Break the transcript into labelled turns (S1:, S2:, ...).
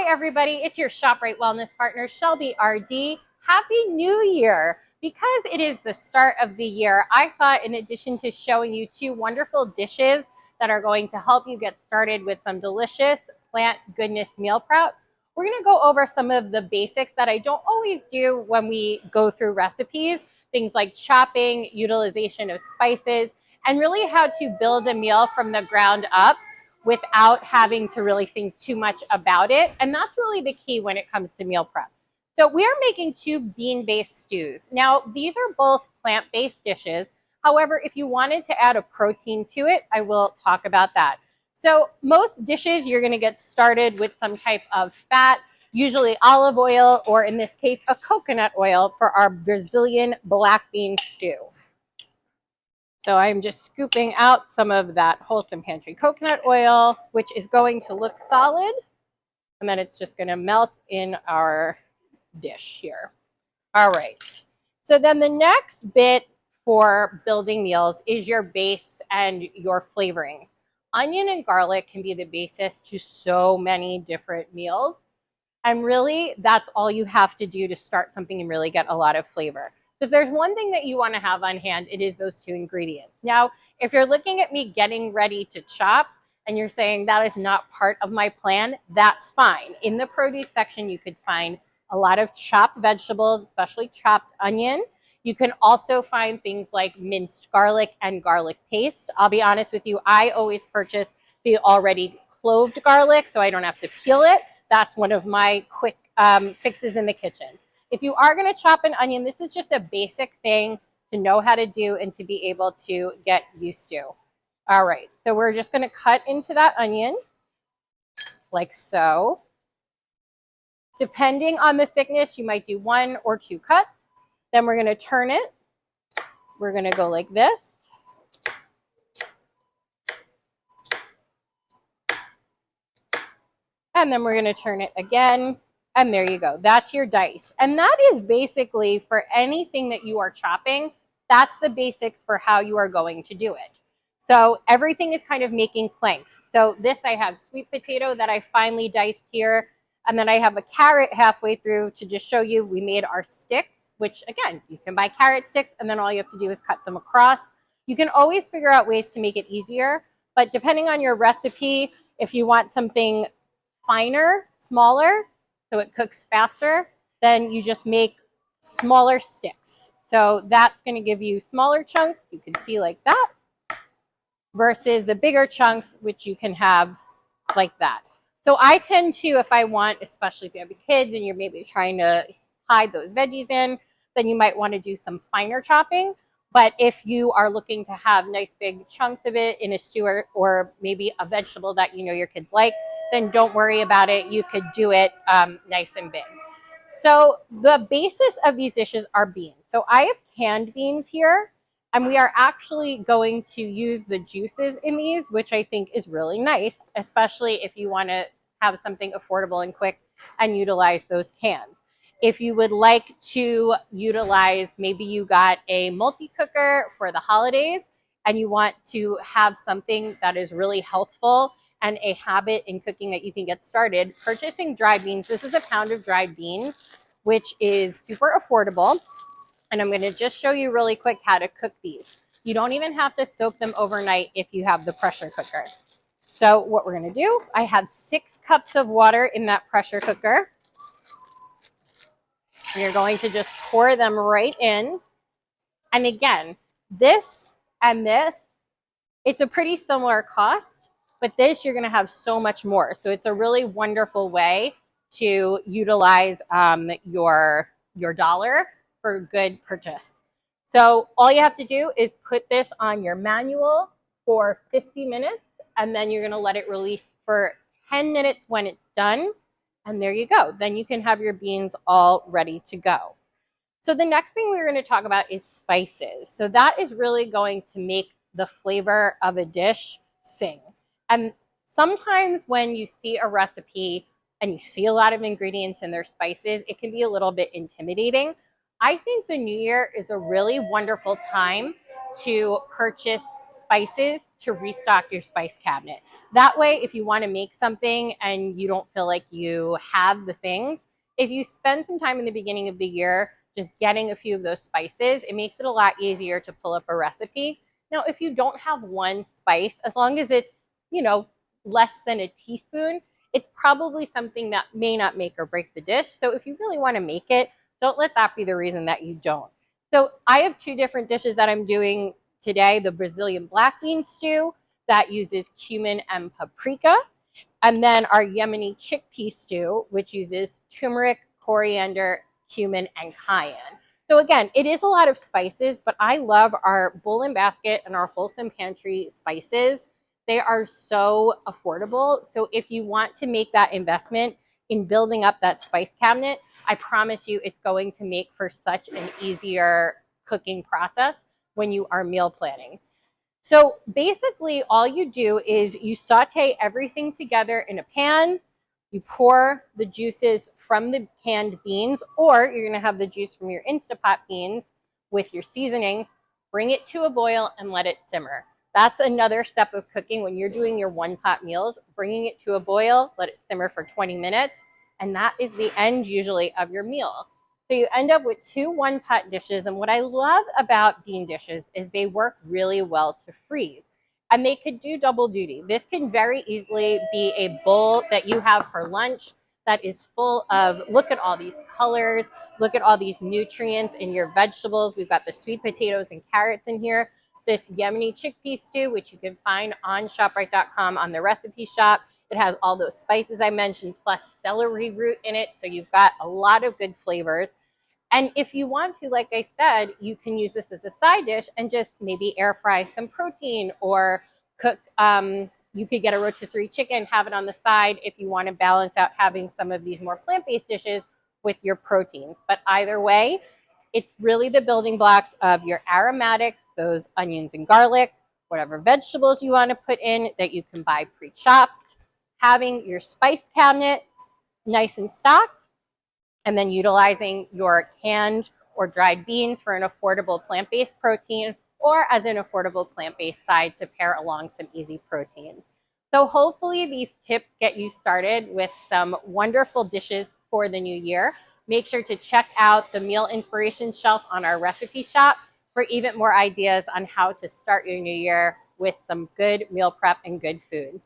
S1: Hi everybody, it's your ShopRite Wellness partner, Shelbi RD. Happy New Year! Because it is the start of the year, I thought in addition to showing you two wonderful dishes that are going to help you get started with some delicious plant goodness meal prep, we're gonna go over some of the basics that I don't always do when we go through recipes, things like chopping, utilization of spices, and really how to build a meal from the ground up without having to really think too much about it. And that's really the key when it comes to meal prep. So we are making two bean-based stews. Now, these are both plant-based dishes. However, if you wanted to add a protein to it, I will talk about that. So most dishes, you're gonna get started with some type of fat, usually olive oil, or in this case, a coconut oil for our Brazilian black bean stew. So I'm just scooping out some of that Wholesome Pantry coconut oil, which is going to look solid. And then it's just going to melt in our dish here. All right. So then the next bit for building meals is your base and your flavorings. Onion and garlic can be the basis to so many different meals. And really, that's all you have to do to start something and really get a lot of flavor. So if there's one thing that you want to have on hand, it is those two ingredients. Now, if you're looking at me getting ready to chop and you're saying that is not part of my plan, that's fine. In the produce section, you could find a lot of chopped vegetables, especially chopped onion. You can also find things like minced garlic and garlic paste. I'll be honest with you, I always purchase the already cloved garlic so I don't have to peel it. That's one of my quick fixes in the kitchen. If you are going to chop an onion, this is just a basic thing to know how to do and to be able to get used to. All right, so we're just going to cut into that onion like so. Depending on the thickness, you might do 1 or 2 cuts. Then we're going to turn it. We're going to go like this. And then we're going to turn it again. And there you go. That's your dice. And that is basically for anything that you are chopping, that's the basics for how you are going to do it. So everything is kind of making planks. So this, I have sweet potato that I finely diced here. And then I have a carrot halfway through to just show you we made our sticks, which again, you can buy carrot sticks and then all you have to do is cut them across. You can always figure out ways to make it easier, but depending on your recipe, if you want something finer, smaller, so it cooks faster, then you just make smaller sticks. So that's going to give you smaller chunks, you can see like that, versus the bigger chunks, which you can have like that. So I tend to, if I want, especially if you have kids and you're maybe trying to hide those veggies in, then you might want to do some finer chopping. But if you are looking to have nice big chunks of it in a stew or maybe a vegetable that you know your kids like, then don't worry about it. You could do it nice and big. So the basis of these dishes are beans. So I have canned beans here, and we are actually going to use the juices in these, which I think is really nice, especially if you want to have something affordable and quick and utilize those cans. If you would like to utilize, maybe you got a multi-cooker for the holidays and you want to have something that is really healthful and a habit in cooking that you can get started, purchasing dry beans. This is a pound of dried beans, which is super affordable. And I'm going to just show you really quick how to cook these. You don't even have to soak them overnight if you have the pressure cooker. So what we're going to do, I have 6 cups of water in that pressure cooker. And you're going to just pour them right in. And again, this and this, it's a pretty similar cost, but this you're going to have so much more. So it's a really wonderful way to utilize your dollar for good purchase. So all you have to do is put this on your manual for 50 minutes, and then you're going to let it release for 10 minutes when it's done. And there you go. Then you can have your beans all ready to go. So the next thing we're going to talk about is spices. So that is really going to make the flavor of a dish sing. And sometimes when you see a recipe and you see a lot of ingredients and their spices, it can be a little bit intimidating. I think the new year is a really wonderful time to purchase spices to restock your spice cabinet. That way, if you want to make something and you don't feel like you have the things, if you spend some time in the beginning of the year just getting a few of those spices, it makes it a lot easier to pull up a recipe. Now, if you don't have one spice, as long as it's, less than a teaspoon, it's probably something that may not make or break the dish. So if you really want to make it, don't let that be the reason that you don't. So I have two different dishes that I'm doing today: the Brazilian black bean stew that uses cumin and paprika, and then our Yemeni chickpea stew, which uses turmeric, coriander, cumin, and cayenne. So again, it is a lot of spices, but I love our Bowl and Basket and our Wholesome Pantry spices. They are so affordable. So if you want to make that investment in building up that spice cabinet, I promise you it's going to make for such an easier cooking process when you are meal planning. So basically all you do is you saute everything together in a pan. You pour the juices from the canned beans, or you're going to have the juice from your Instapot beans with your seasonings. Bring it to a boil and let it simmer. That's another step of cooking when you're doing your one-pot meals. Bringing it to a boil, let it simmer for 20 minutes, and that is the end usually of your meal. So you end up with two one-pot dishes, and what I love about bean dishes is they work really well to freeze, and they could do double duty. This can very easily be a bowl that you have for lunch that is full of, look at all these colors, look at all these nutrients in your vegetables. We've got the sweet potatoes and carrots in here, this Yemeni chickpea stew, which you can find on ShopRite.com on the recipe shop. It has all those spices I mentioned, plus celery root in it. So you've got a lot of good flavors. And if you want to, like I said, you can use this as a side dish and just maybe air fry some protein, or cook. You could get a rotisserie chicken, have it on the side if you want to balance out having some of these more plant-based dishes with your proteins. But either way, it's really the building blocks of your aromatics, those onions and garlic, whatever vegetables you want to put in that you can buy pre-chopped, having your spice cabinet nice and stocked, and then utilizing your canned or dried beans for an affordable plant-based protein, or as an affordable plant-based side to pair along some easy protein. So hopefully these tips get you started with some wonderful dishes for the new year. Make sure to check out the meal inspiration shelf on our recipe shop for even more ideas on how to start your new year with some good meal prep and good food.